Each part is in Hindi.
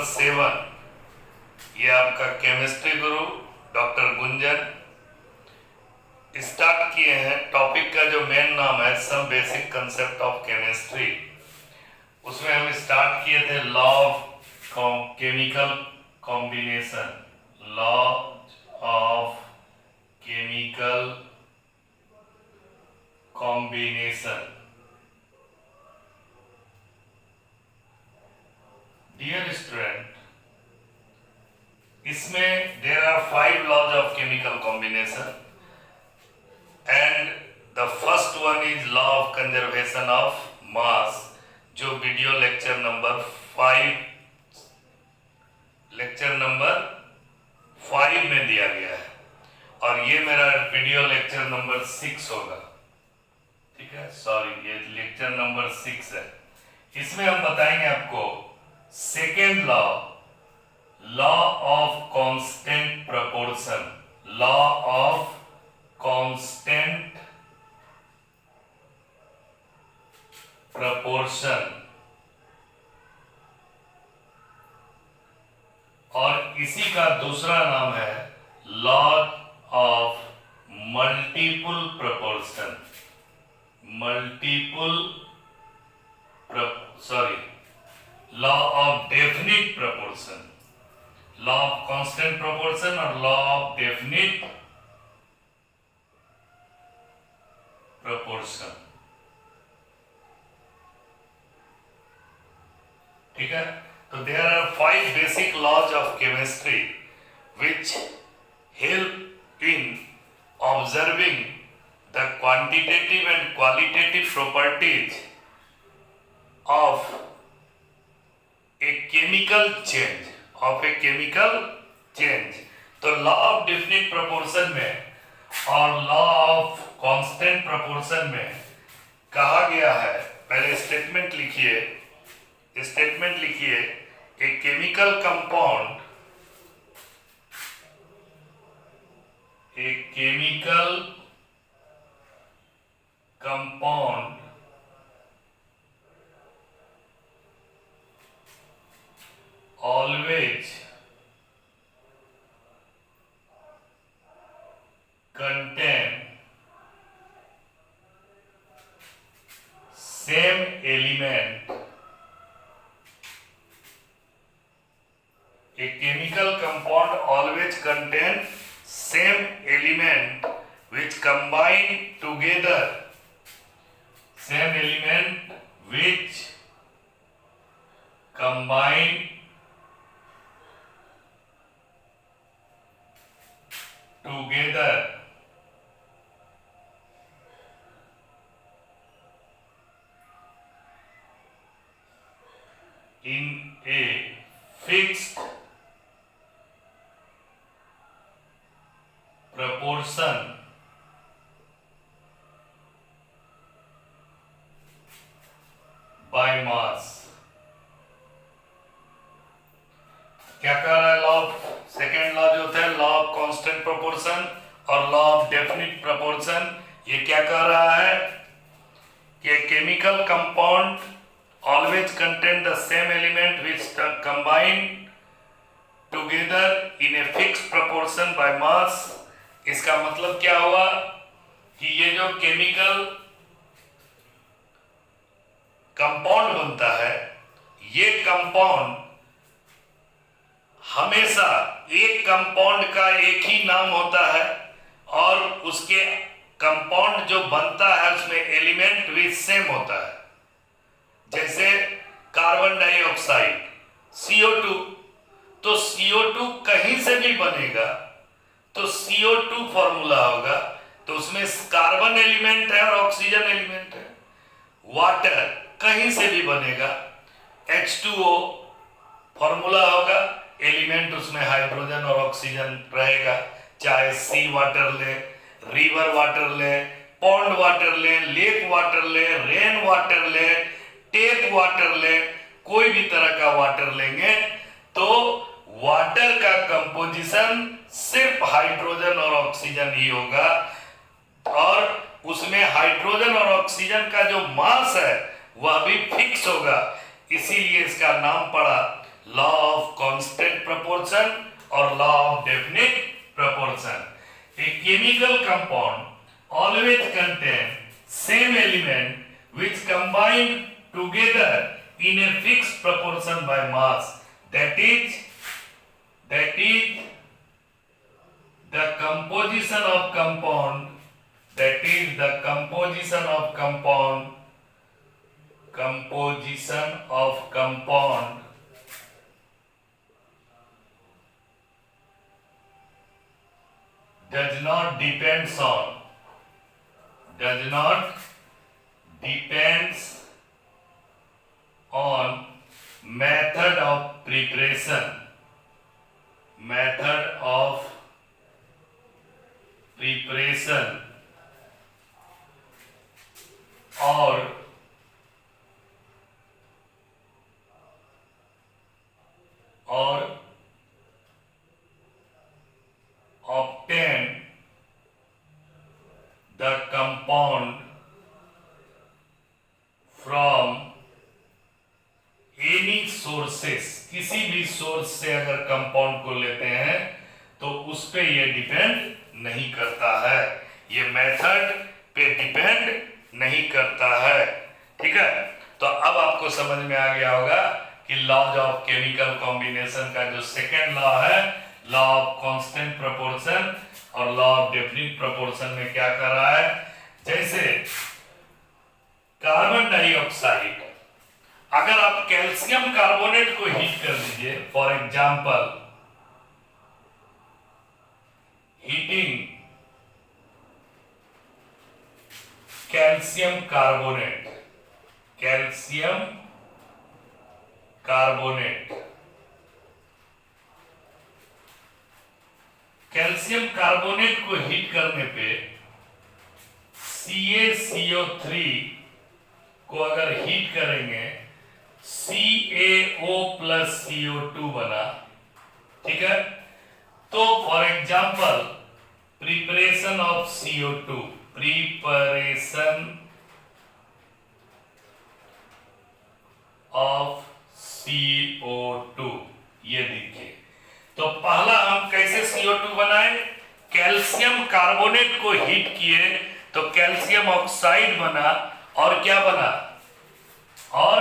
7। ये आपका केमिस्ट्री गुरु डॉक्टर गुंजन स्टार्ट किए हैं। टॉपिक का जो मेन नाम है some basic concept of chemistry. उसमें हम स्टार्ट किए थे law of chemical combination, law of chemical combination. Dear student, इसमें there are 5 laws of chemical combination and the first one is law of conservation of mass, जो वीडियो लेक्चर नंबर 5 में दिया गया है, और ये मेरा वीडियो लेक्चर नंबर 6 होगा। ठीक है, सॉरी, ये लेक्चर नंबर 6 है। इसमें हम बताएंगे आपको second law, law of constant proportion, law of constant proportion, और इसी का दूसरा नाम है law of multiple proportion, law of definite proportion, law of constant proportion और लॉ ऑफ डेफिनिट प्रपोर्शन। ठीक है, तो there are 5 basic laws of chemistry which help in observing the quantitative and qualitative properties of a chemical change, तो लॉ ऑफ डेफिनिट प्रपोर्शन में और लॉ ऑफ कांस्टेंट प्रपोर्शन में कहा गया है, पहले स्टेटमेंट लिखिए, a chemical compound, always contain same element, a chemical compound always contain same element which combine together, same element which combine together in a fixed proportion by mass। क्या कह रहा है लॉ ऑफ, सेकेंड लॉ जो था लॉ ऑफ कांस्टेंट प्रोपोर्शन और लॉ ऑफ डेफिनिट प्रोपोर्शन, ये क्या कह रहा है कि chemical compound always contain the same element which combine together in a fixed proportion by mass. इसका मतलब क्या हुआ कि ये जो केमिकल कंपाउंड बनता है, ये कंपाउंड हमेशा एक कंपाउंड का एक ही नाम होता है, और उसके कंपाउंड जो बनता है उसमें एलिमेंट भी सेम होता है। जैसे कार्बन डाइऑक्साइड CO2, तो CO2 कहीं से भी बनेगा तो CO2 फॉर्मूला होगा, तो उसमें कार्बन एलिमेंट है और ऑक्सीजन एलिमेंट है। वाटर कहीं से भी बनेगा, H2O फॉर्मूला होगा, एलिमेंट उसमें हाइड्रोजन और ऑक्सीजन रहेगा। चाहे सी वाटर ले, रिवर वाटर ले, पॉन्ड वाटर ले, लेक वाटर ले, रेन वाटर ले, टेप वाटर ले, कोई भी तरह का वाटर लेंगे तो वाटर का कंपोजिशन सिर्फ हाइड्रोजन और ऑक्सीजन ही होगा, और उसमें हाइड्रोजन और ऑक्सीजन का जो मास है वह भी फिक्स होगा। इसीलिए इसका नाम पड़ा लॉ ऑफ कांस्टेंट प्रोपोर्शन और law of definite proportion. A chemical compound always contain same element which combine together in a fixed proportion by mass. That is the composition of compound. That is the composition of compound. Composition of compound does not depends on method of preparation or obtain the compound from any sources। किसी भी सोर्स से अगर कंपाउंड को लेते हैं तो उस पे ये डिपेंड नहीं करता है, ये मेथड पे डिपेंड नहीं करता है। ठीक है, तो अब आपको समझ में आ गया होगा कि लॉज ऑफ केमिकल कॉम्बिनेशन का जो सेकेंड लॉ है, लॉ ऑफ कांस्टेंट प्रोपोर्शन और लॉ ऑफ डेफिनिट प्रोपोर्शन में क्या कर रहा है। जैसे कार्बन डाइऑक्साइड, अगर आप कैल्शियम कार्बोनेट को हीट कर दीजिए, for example heating calcium carbonate, calcium carbonate को हीट करने पे CaCO3 को अगर हीट करेंगे, CaO प्लस CO2 बना। ठीक है, तो for example preparation of CO2, preparation of CO2, ये देखिए। तो पहला हम कैसे CO2 बनाए, कैल्शियम कार्बोनेट को हीट किए तो कैल्शियम ऑक्साइड बना और क्या बना, और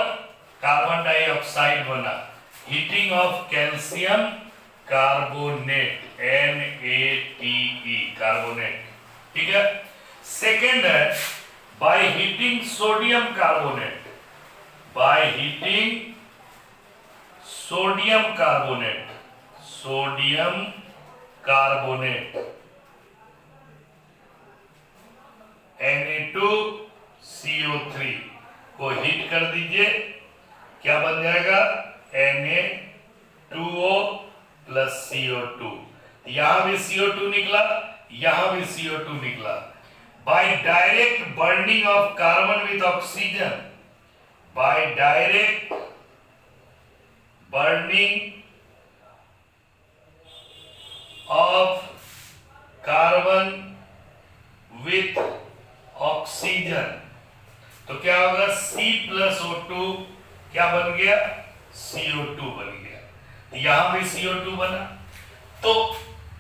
कार्बन डाइऑक्साइड बना। Heating of calcium carbonate, NaTe carbonate. ठीक है, सेकेंड है by heating sodium carbonate, by heating sodium carbonate, sodium carbonate Na2CO3 को हीट कर दीजिए, क्या बन जाएगा, Na2O प्लस CO2। यहां भी CO2 निकला, यहां भी CO2 निकला। By direct burning of carbon with oxygen, by direct burning of carbon with oxygen, तो क्या होगा, C प्लस O2 क्या बन गया, CO2 बन गया। यहां भी CO2 बना। तो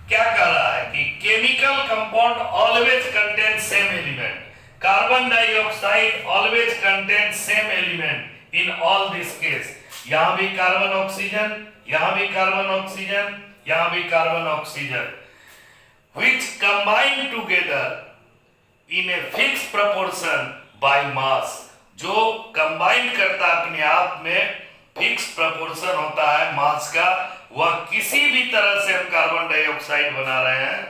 क्या कह रहा है कि chemical compound always contain same element, carbon dioxide always contain same element in all this case. यहां भी कार्बन ऑक्सीजन, यहां भी कार्बन ऑक्सीजन, यहां भी carbon oxygen, which combine together in a fixed proportion by mass। जो कंबाइन करता है अपने आप में, फिक्स प्रोपोर्शन होता है मास का, वह किसी भी तरह से हम कार्बन डाइऑक्साइड बना रहे हैं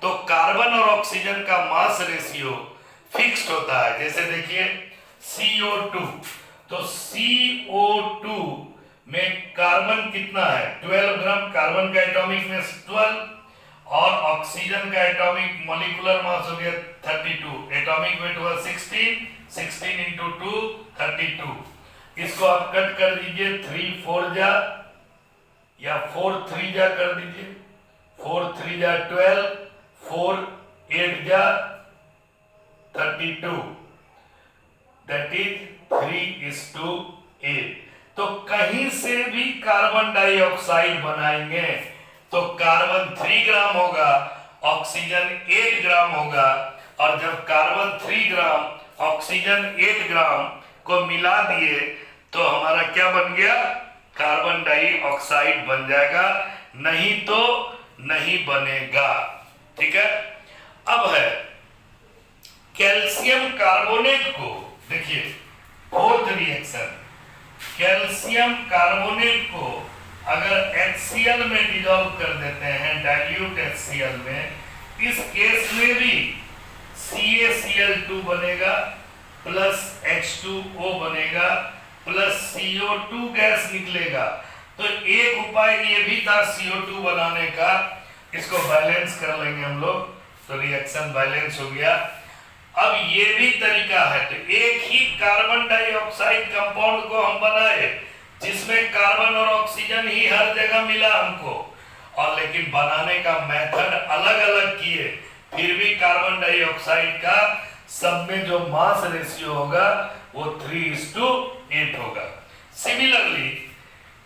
तो कार्बन और ऑक्सीजन का मास रेशियो फिक्स्ड होता है। जैसे देखिए CO2, तो CO2 में कार्बन कितना है, 12 ग्राम, कार्बन का एटॉमिक मास 12 और ऑक्सीजन का एटॉमिक मॉलिक्यूलर मास हो गया 32, एटॉमिक वेट हुआ 16, 16 into 2 32। इसको आप कट कर दीजिए, 3 4 जा या 4 3 जा कर दीजिए, 4 3 जा 12, 4 8 जा 32, that is 3:8। तो कहीं से भी कार्बन डाइऑक्साइड बनाएंगे तो कार्बन 3 ग्राम होगा, ऑक्सीजन 8 ग्राम होगा, और जब कार्बन 3 ग्राम ऑक्सीजन 8 ग्राम को मिला दिए तो हमारा क्या बन गया, कार्बन डाइऑक्साइड बन जाएगा, नहीं तो नहीं बनेगा। ठीक है। अब है कैल्शियम कार्बोनेट को, देखिए फोर्थ रिएक्शन, कैल्शियम कार्बोनेट को अगर HCl में डिजोल्व कर देते हैं, डाइल्यूट HCl में, इस केस में भी CaCl2 बनेगा प्लस H2O बनेगा प्लस CO2 गैस निकलेगा। तो एक उपाय ये भी था CO2 बनाने का, इसको बैलेंस कर लेंगे हम लोग, तो रिएक्शन बैलेंस हो गया। अब ये भी तरीका है, तो एक ही कार्बन डाइऑक्साइड कंपाउंड को हम बनाए जिसमें कार्बन और ऑक्सीजन ही हर जगह मिला हमको, और लेकिन बनाने का मेथड अलग अलग किए, फिर भी कार्बन डाइऑक्साइड का सब में जो मास रेशियो होगा वो 3:8 होगा। Similarly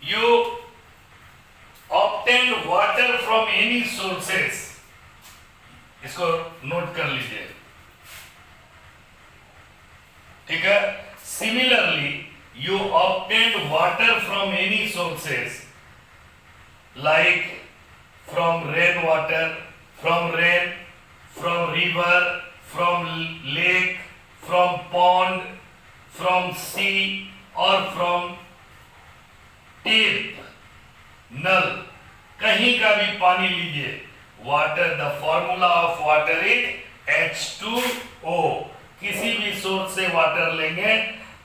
you obtain water from any sources, इसको नोट कर लीजिए। ठीक है। Similarly you obtain water from any sources like from rain water, from rain, from river, from lake, from pond, from sea और फ्रॉम टेप, नल, कहीं का भी पानी लीजिए, water, the formula of water is H2O। किसी भी सोर्स से वाटर लेंगे,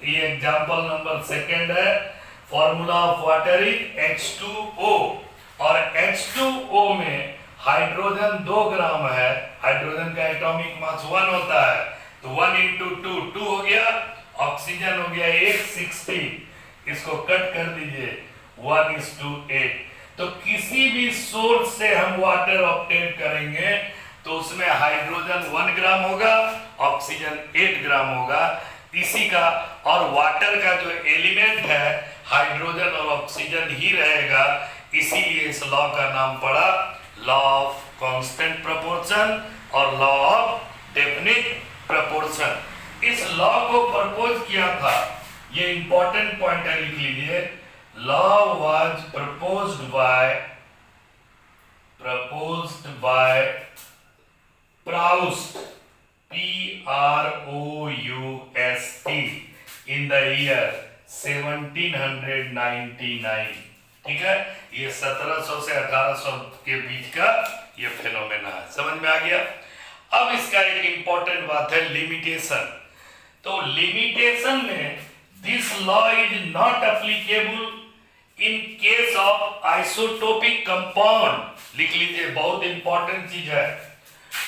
ये एग्जांपल नंबर 2 है, formula of water is H2O, और H2O में हाइड्रोजन 2 ग्राम है, हाइड्रोजन का एटॉमिक मास 1 होता है, तो 1 into 2 2 हो गया, ऑक्सीजन हो गया 8 16, इसको कट कर दीजिए 1:8। तो किसी भी सोर्स से हम वाटर ऑब्टेन करेंगे तो उसमें हाइड्रोजन 1 ग्राम होगा, ऑक्सीजन 8 ग्राम होगा, इसी का, और वाटर का जो एलिमेंट है हाइड्रोजन और ऑक्सीजन ही रहेगा, इसीलिए इस लॉ का नाम पड़ा लॉ ऑफ कांस्टेंट प्रोपोर्शन और लॉ ऑफ डेफिनिट प्रोपोर्शन। इस लॉ को प्रपोज किया था, ये इंपॉर्टेंट पॉइंट है, लिख लीजिए, law was proposed bye Proust, Proust, in the year 1799। ठीक है, ये 1700 से 1800 के बीच का ये फेनोमेना है, समझ में आ गया। अब इसका एक इंपॉर्टेंट बात है लिमिटेशन। तो लिमिटेशन में this law is not applicable in case of isotopic compound, लिख लीजिए, बहुत इंपॉर्टेंट चीज है।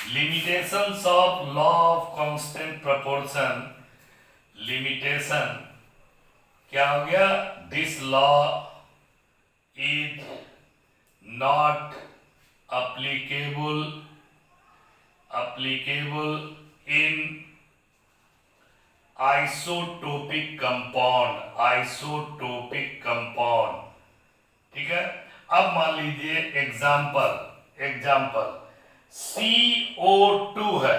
limitations of law of constant proportion, limitation क्या हो गया, this law is not applicable in isotopic compound। ठीक है। अब मान लीजिए एग्जाम्पल CO2 है,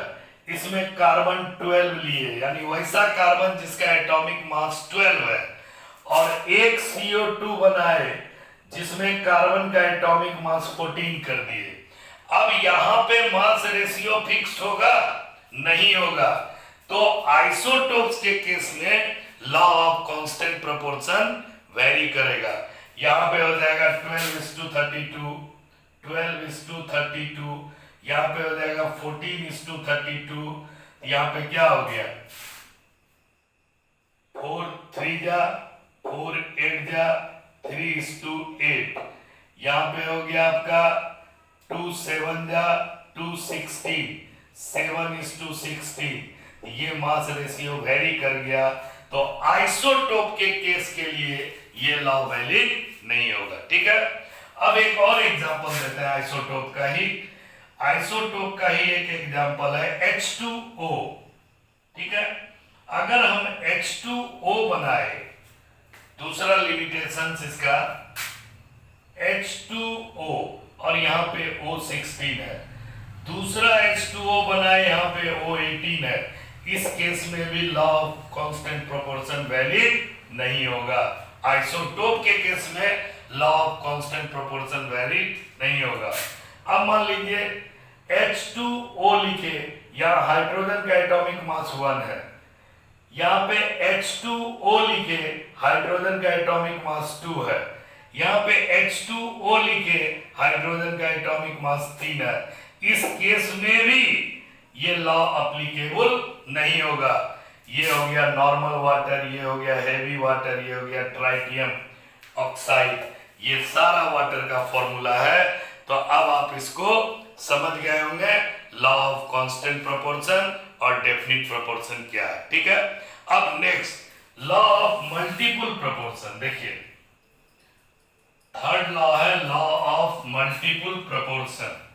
इसमें कार्बन 12 लिए, यानी वैसा कार्बन जिसका एटॉमिक मास 12 है, और एक CO2 बनाए जिसमें कार्बन का एटॉमिक मास 14 कर दिए। अब यहां पे मास रेशियो फिक्स्ड होगा, नहीं होगा, तो आइसोटोप्स के केस में law of constant proportion very करेगा। यहां पे हो जाएगा 12:32, 12:32, यहाँ पे हो जाएगा 14:32, यहाँ पे क्या हो गया 4 3 जा 4 8 जा 3:8, यहाँ पे हो गया आपका 2 7 जा 2 16, 7:16, ये मास रेशियो वेरी कर गया, तो आइसोटोप के केस के लिए ये लॉ वैलिड नहीं होगा। ठीक है। अब एक और एग्जांपल देते हैं आइसोटोप का ही एक एग्जांपल है H2O। ठीक है। अगर हम H2O बनाए दूसरा लिमिटेशन इसका H2O और यहाँ पे O16 है, दूसरा H2O बना है, यहाँ पे O18 है। इस केस में भी law of constant proportion valid नहीं होगा। आइसोटोप के केस में law of constant proportion valid नहीं होगा। अब मान लीजिए H2O लिखे, यहाँ हाइड्रोजन का एटॉमिक मास 1 है, यहाँ पे H2O लिखे, हाइड्रोजन का एटॉमिक मास 2 है, यहाँ पे H2O लिखे, हाइड्रोजन का एटॉमिक मास 3 है। इस केस में भी ये लॉ अप्लीकेबल नहीं होगा। ये हो गया नॉर्मल वाटर, ये हो गया हेवी वाटर, ये हो गया ट्राइटियम ऑक्साइड, ये सारा वाटर का फॉर्मूला है। तो अब आप इसको समझ गए होंगे, लॉ ऑफ कांस्टेंट प्रोपोर्शन और डेफिनिट प्रोपोर्शन क्या है। ठीक है, अब next law of multiple proportion देखिए, थर्ड लॉ है law of multiple proportion.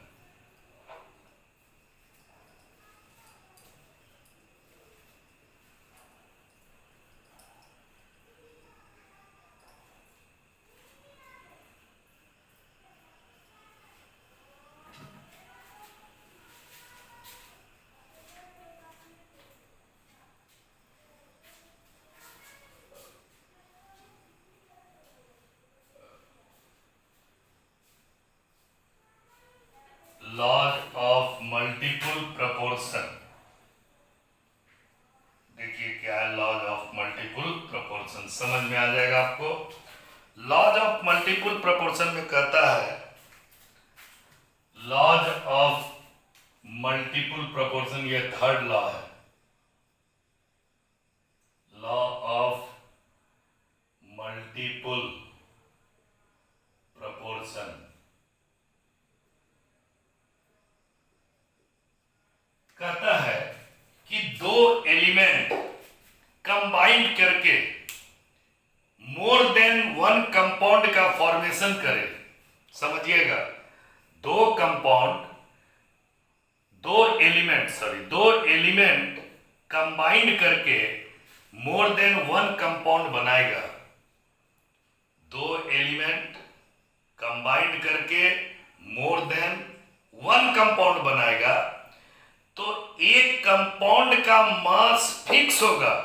Laws of multiple proportion देखिए क्या है, लॉज ऑफ मल्टीपल प्रोपोर्शन समझ में आ जाएगा आपको। लॉज ऑफ मल्टीपल प्रोपोर्शन में कहता है, लॉज ऑफ मल्टीपल प्रोपोर्शन, ये थर्ड लॉ है, लॉ ऑफ मल्टीपल प्रोपोर्शन। कहता है कि दो एलिमेंट कंबाइन करके मोर देन वन कंपाउंड का फॉर्मेशन करे। समझिएगा, दो कंपाउंड, दो एलिमेंट कंबाइन करके मोर देन वन कंपाउंड बनाएगा। दो एलिमेंट कंबाइन करके मोर देन वन कंपाउंड बनाएगा, तो एक कंपाउंड का मास फिक्स होगा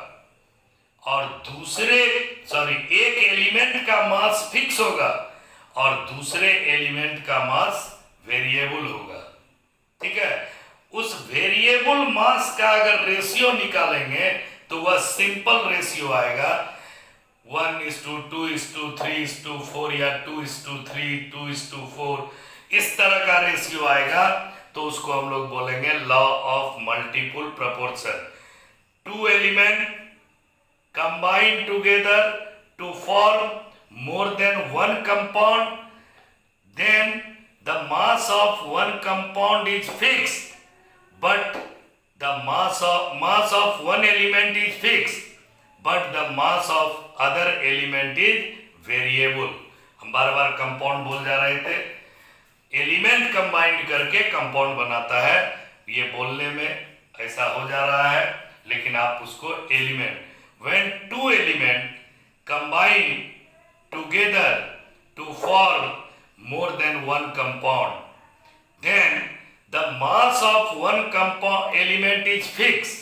और एक एलिमेंट का मास फिक्स होगा और दूसरे एलिमेंट का मास वेरिएबल होगा। ठीक है, उस वेरिएबल मास का अगर रेशियो निकालेंगे तो वह सिंपल रेशियो आएगा, 1:2:3:4 या 2:3:2:4, इस तरह का रेशियो आएगा। तो उसको हम लोग बोलेंगे law of multiple proportion. Two element combine together to form more than one compound, then the mass of one compound is fixed but the mass of one element is fixed but the mass of other element is variable. हम बार बार कंपाउंड बोल जा रहे थे, एलिमेंट कंबाइंड करके कंपाउंड बनाता है, ये बोलने में ऐसा हो जा रहा है, लेकिन आप उसको element, when two element combine together to form more than one compound, then the mass of one compound element is fixed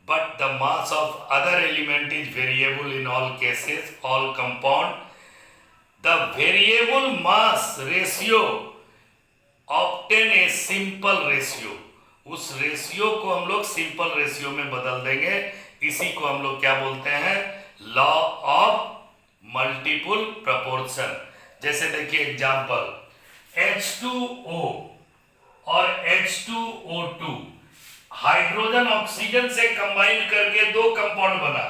but the mass of other element is variable in all cases, all compound. The variable mass ratio obtain a simple ratio. उस रेशियो को हम लोग सिंपल रेशियो में बदल देंगे, इसी को हम लोग क्या बोलते हैं, लॉ ऑफ मल्टीपल प्रोपोर्शन। जैसे देखिए एग्जांपल, H2O और H2O2 हाइड्रोजन ऑक्सीजन से कंबाइन करके दो कंपाउंड बना,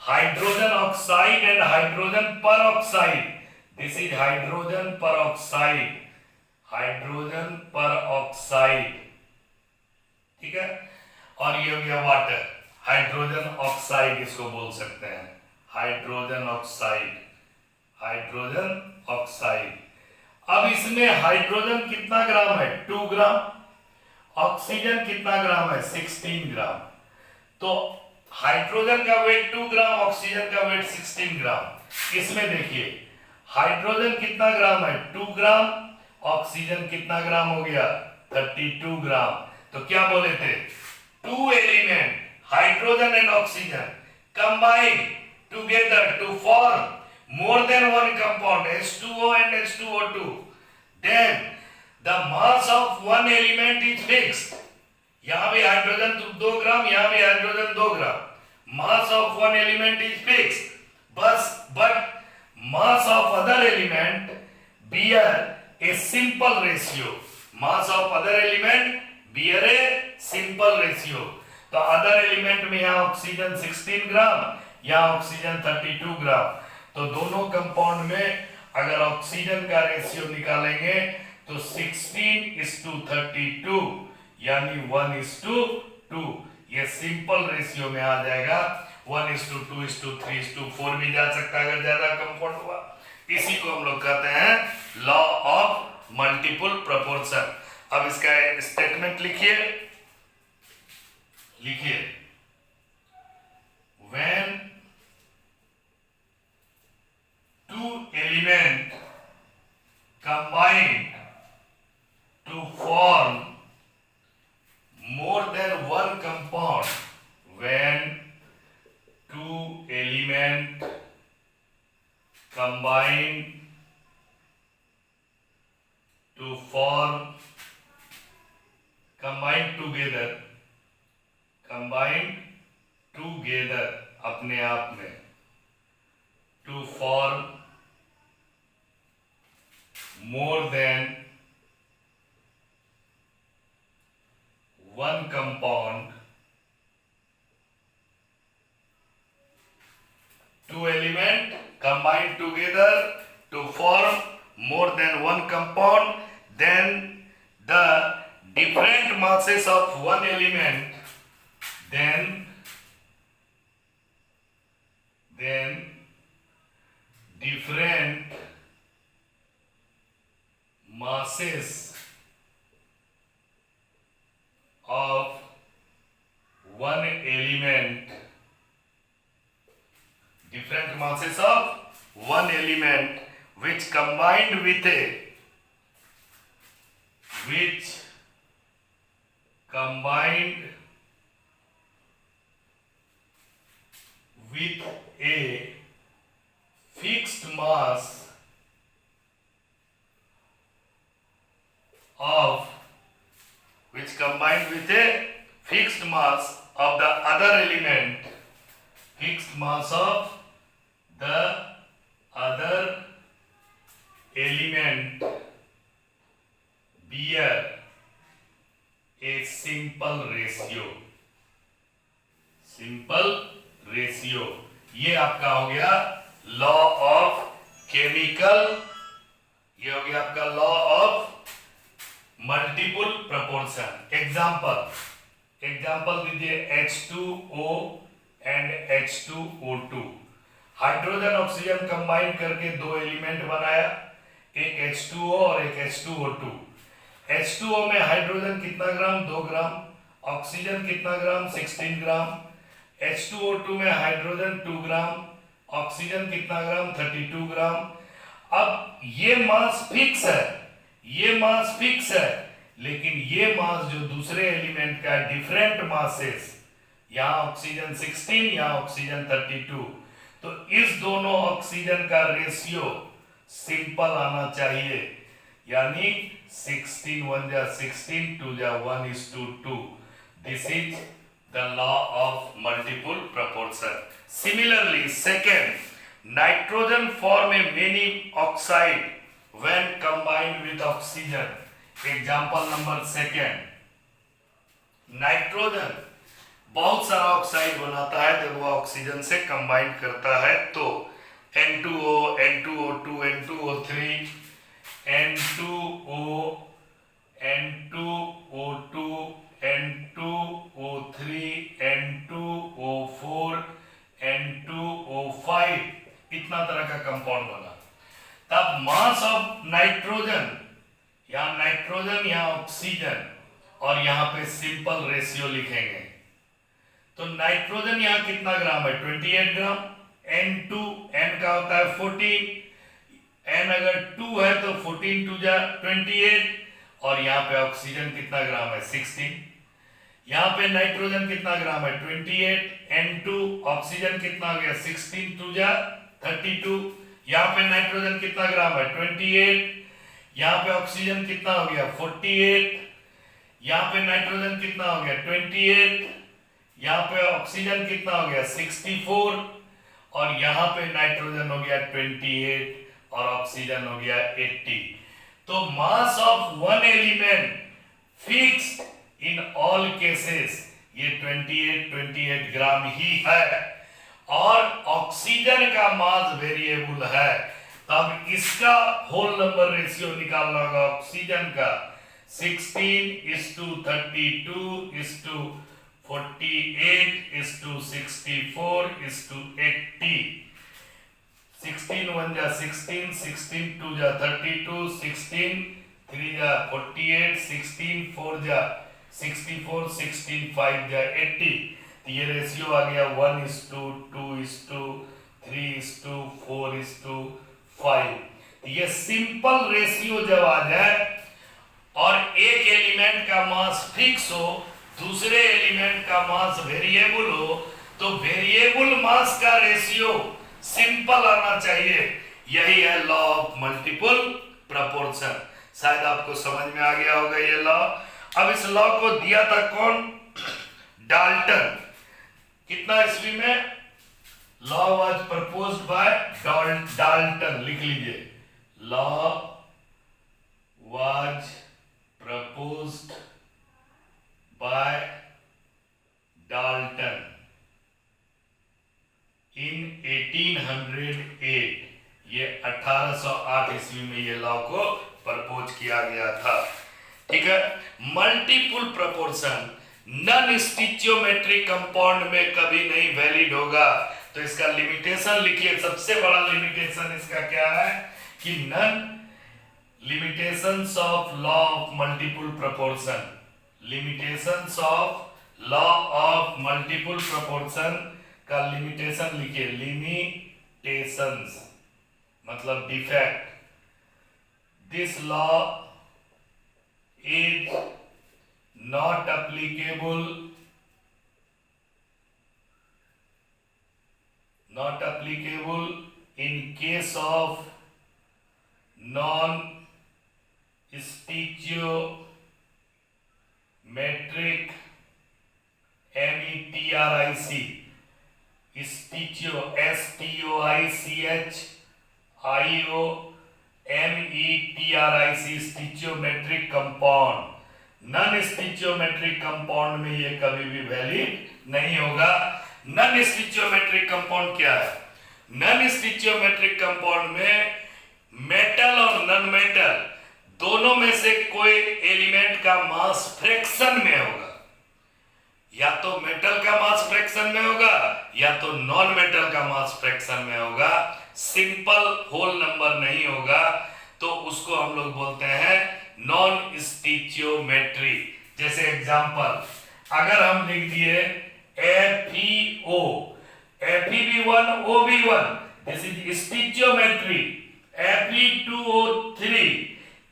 हाइड्रोजन ऑक्साइड एंड हाइड्रोजन पर ऑक्साइड। दिस इज हाइड्रोजन पर ऑक्साइड, हाइड्रोजन पर ऑक्साइड, ठीक है। और ये हो गया वाटर, हाइड्रोजन ऑक्साइड इसको बोल सकते हैं, हाइड्रोजन ऑक्साइड, हाइड्रोजन ऑक्साइड। अब इसमें हाइड्रोजन कितना ग्राम है, 2 ग्राम, ऑक्सीजन कितना ग्राम है, 16 ग्राम। तो हाइड्रोजन का वेट 2 ग्राम, ऑक्सीजन का वेट 16 ग्राम। इसमें देखिए हाइड्रोजन कितना ग्राम है 2 ग्राम, ऑक्सीजन कितना ग्राम हो गया 32 ग्राम। तो क्या बोले थे, two element hydrogen and oxygen combine together to form more than one compound H2O and H2O2, then the mass of one element is fixed। यहां भी हाइड्रोजन 2 ग्राम, यहां भी hydrogen 2 gram. Mass of one element is fixed, but mass of other element bear a simple ratio. Mass of other element bear a simple ratio. तो अदर एलिमेंट में यहां ऑक्सीजन 16 ग्राम, यहां ऑक्सीजन 32 ग्राम। तो दोनों कंपाउंड में अगर ऑक्सीजन का रेशियो निकालेंगे तो 16:32 यानी 1:2। ये सिंपल रेशियो में आ जाएगा। 1:2:3:4 भी जा सकता है अगर ज्यादा कंपाउंड हुआ। इसी को हम लोग कहते हैं लॉ ऑफ मल्टीपल प्रोपोर्शन। अब इसका स्टेटमेंट लिखिए, when two element combined to form more than one compound, when two element combine to form combine together अपने आप में to form more than one compound, two element combine together to form more than one compound, then the different masses of one element, then different masses of one element, different masses of one element which combined with a fixed mass of the other element, fixed mass of the other element bear a simple ratio। ये आपका हो गया लॉ ऑफ केमिकल, ये हो गया आपका law of multiple proportion. Example दीजिए H2O and H2O2। Hydrogen oxygen combine करके दो एलिमेंट बनाया, एक H2O और एक H2O2। H2O में हाइड्रोजन कितना ग्राम 2 ग्राम, ऑक्सीजन कितना ग्राम 16 ग्राम। H2O2 में हाइड्रोजन 2 ग्राम, ऑक्सीजन कितना ग्राम 32 ग्राम। अब ये मास फिक्स है, लेकिन ये मास जो दूसरे एलिमेंट का डिफरेंट मासेस, यहाँ ऑक्सीजन 16, यहाँ ऑक्सीजन 32। तो इस दोनों ऑक्सीजन का रेशियो सिंपल आना चाहिए, यानी 16 1 जा 16 2 जा 1:2। This is the law of multiple proportion। Similarly, second, nitrogen form a many oxide when combined with oxygen। Example number second, nitrogen बहुत सारा ऑक्साइड बनाता है जब वो ऑक्सीजन से कंबाइन करता है। तो N2O, N2O2, N2O3, N2O, N2O2, N2O3, N2O4, N2O5, इतना तरह का कंपाउंड बना। तब मास ऑफ नाइट्रोजन, यहाँ नाइट्रोजन यहाँ ऑक्सीजन, और यहाँ पे सिंपल रेशियो लिखेंगे। तो नाइट्रोजन यहाँ कितना ग्राम है, 28 ग्राम। N2, N का होता है 14, N अगर 2 है तो 14 2 जा 28, और यहाँ पे ऑक्सीजन कितना ग्राम है, 16। यहाँ पे नाइट्रोजन कितना ग्राम है, 28, N2, ऑक्सीजन कितना हो गया, 16 2 जा 32। यहाँ पे नाइट्रोजन कितना ग्राम है, 28, यहाँ पे ऑक्सीजन कितना हो गया, 48, यहाँ पे नाइट्रोजन कितना हो गया, 28, यहाँ पे ऑक्सीजन कितना हो गया, 64, और यहाँ पे नाइट्रोजन हो गया 28 और ऑक्सीजन हो गया 80। तो मास of one element fixed in all cases ये 28 ग्राम ही है, और ऑक्सीजन का मास वेरिएबल है। तब इसका होल नंबर रेशियो निकालना होगा ऑक्सीजन का, 16:32:48:64:80। 16 1 जा 16, 16 2 जा 32, 16 3 जा 48, 16 4 जा 64, 16 5 जा 80। ये रेशियो आ गया 1:2:3:4:5। ये सिंपल रेशियो जब आ जाए और एक एलिमेंट का मास फिक्स हो, दूसरे एलिमेंट का मास वेरिएबल हो, तो वेरिएबल मास का रेशियो सिंपल आना चाहिए। यही है लॉ ऑफ मल्टीपल प्रोपोर्शन। शायद आपको समझ में आ गया होगा ये लॉ। अब इस लॉ को दिया था कौन, डाल्टन। कितना ईस्वी में? Law was proposed by Dalton. लिख लीजिए, law was proposed by Dalton in 1808। ये 1808 ईस्वी में ये लॉ को प्रपोज किया गया था। ठीक है। Multiple proportion non stoichiometric compound में कभी नहीं वैलिड होगा। तो इसका लिमिटेशन लिखिए। सबसे बड़ा लिमिटेशन इसका क्या है कि non limitations of law of multiple proportion, limitations of law of multiple proportion का लिमिटेशन लिखिए। limitations मतलब defect. this law is not applicable in case of non stoichiometric METRIC stoichio STOICHIOMETRIC stoichiometric compound. Non stoichiometric compound में ये कभी भी वैलिड नहीं होगा। नॉन स्टिचियोमेट्रिक कंपाउंड क्या है? नॉन स्टिचियोमेट्रिक कंपाउंड में मेटल और नॉन मेटल दोनों में से कोई एलिमेंट का मास फ्रैक्शन में होगा। या तो मेटल का मास फ्रैक्शन में होगा या तो नॉन मेटल का मास फ्रैक्शन में होगा। सिंपल होल नंबर नहीं होगा, तो उसको हम लोग बोलते हैं नॉन स्टिचियोमेट्री। जैसे एग्जांपल अगर हम लिख दिए FeO FeB1 OB1, this is स्टिचियोमेट्री। Fe2O3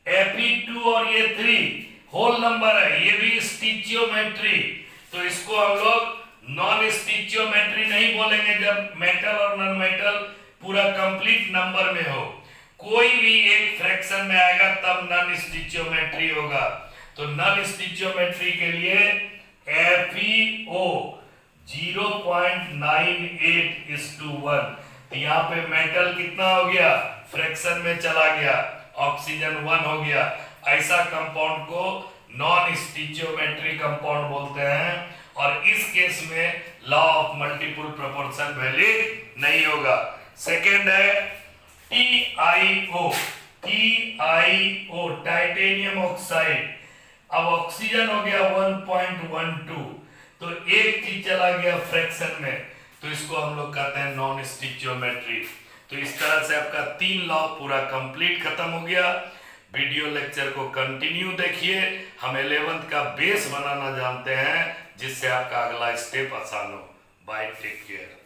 Fe2 और ये 3 होल नंबर है, ये भी स्टिचियोमेट्री। तो इसको हम लोग नॉन स्टिचियोमेट्री नहीं बोलेंगे जब मेटल और नॉन मेटल पूरा कंप्लीट नंबर में हो। कोई भी एक फ्रैक्शन में आएगा तब नॉन स्टिचियोमेट्री होगा। तो नॉन स्टिचियोमेट्री के लिए FeO 0.98:1। तो यहाँ पे मेटल कितना हो गया, फ्रैक्शन में चला गया, ऑक्सीजन 1 हो गया। ऐसा कंपाउंड को नॉन स्टिचियोमेट्री कंपाउंड बोलते हैं, और इस केस में law of multiple proportion valid नहीं होगा। सेकेंड है TiO टाइटेनियम ऑक्साइड। अब ऑक्सीजन हो गया 1.12, तो एक चीज चला गया फ्रैक्शन में, तो इसको हम लोग कहते हैं नॉन स्टिचियोमेट्री। तो इस तरह से आपका 3 लॉ पूरा कंप्लीट खत्म हो गया। वीडियो लेक्चर को कंटिन्यू देखिए। हम 11th का बेस बनाना जानते हैं, जिससे आपका अगला स्टेप आसान हो। Bye, take care.